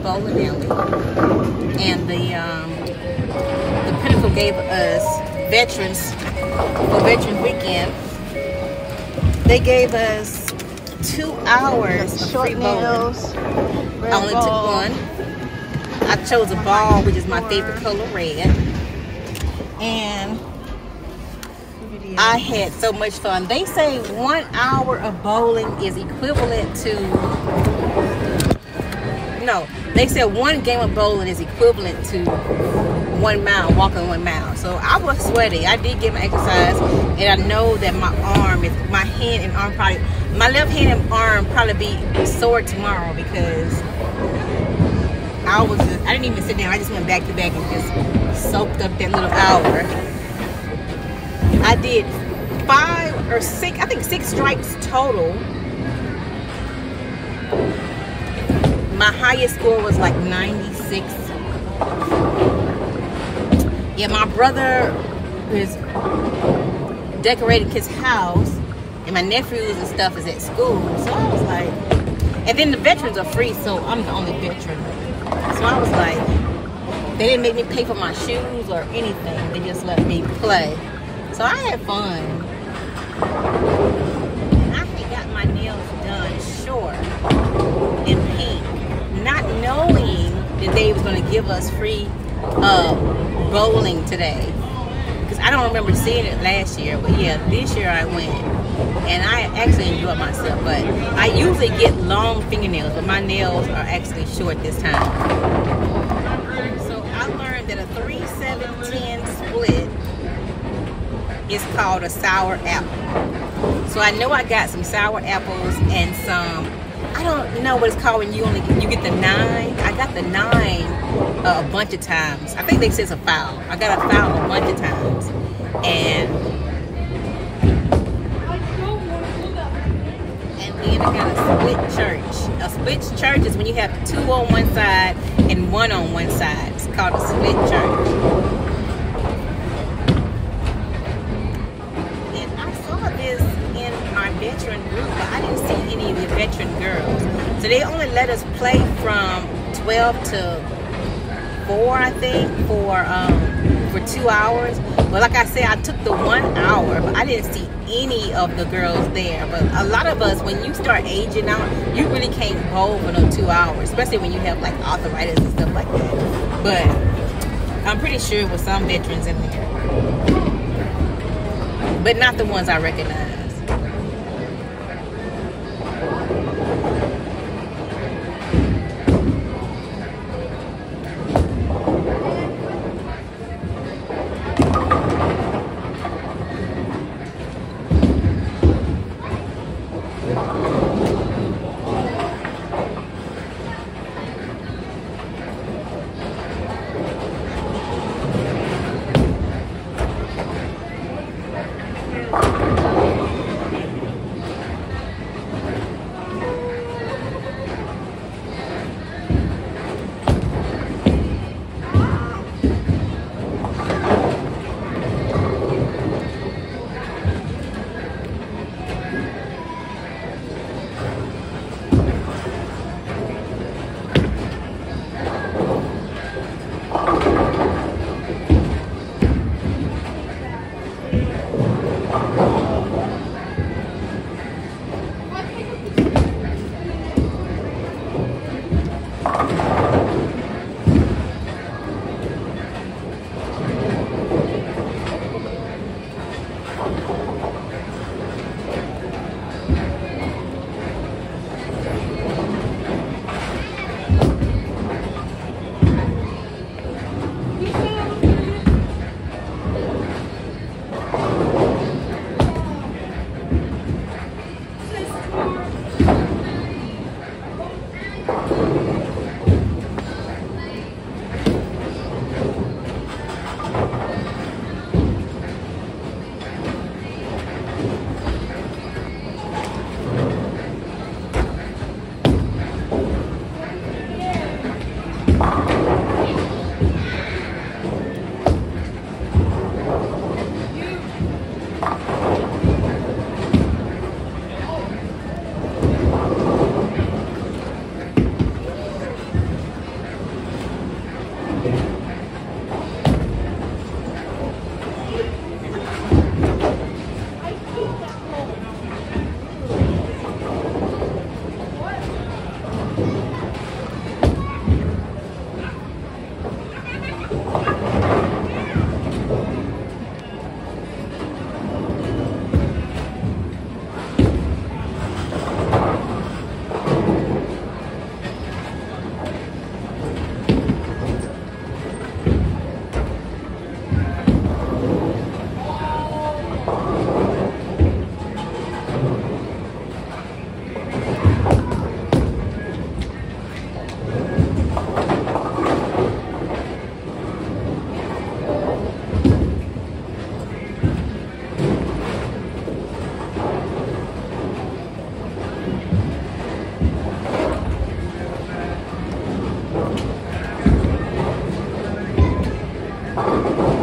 bowling alley, and the Pinnacle gave us veterans for Veterans Weekend. They gave us 2 hours of free bowling. I only took one. I chose a ball, which is my favorite color, red, and I had so much fun. They say 1 hour of bowling is equivalent to, no, they said one game of bowling is equivalent to 1 mile, walking 1 mile. So I was sweaty. I did get my exercise, and I know that my hand and arm probably, my left hand and arm probably be sore tomorrow because I didn't even sit down. I just went back to back and just soaked up that little hour. I did 5 or 6, I think 6 strikes total. My highest score was like 96. Yeah, my brother is decorating his house, and my nephews and stuff is at school. So I was like, and then the veterans are free, so I'm the only veteran. So I was like, they didn't make me pay for my shoes or anything. They just let me play. So I had fun. I had got my nails done short and pink, not knowing that they was going to give us free bowling today. Because I don't remember seeing it last year, but yeah, this year I went. And I actually enjoyed myself, but I usually get long fingernails, but my nails are actually short this time. So I learned that a 3-7-10 split is called a sour apple. So I know I got some sour apples and some, I don't know what it's called when you get the 9. I got the 9 a bunch of times. I think they say it's a foul. I got a foul a bunch of times. And then I got a split church. A split church is when you have 2 on one side and 1 on one side. It's called a split church. And I saw this in our veteran group, but I didn't see any of the veteran girls. So they only let us play from 12 to 4, I think, for 2 hours. But like I said, I took the 1 hour, but I didn't see any of the girls there. But a lot of us, when you start aging out, you really can't bowl for no 2 hours, especially when you have like arthritis and stuff like that. But I'm pretty sure with some veterans in there, but not the ones I recognize. Bye.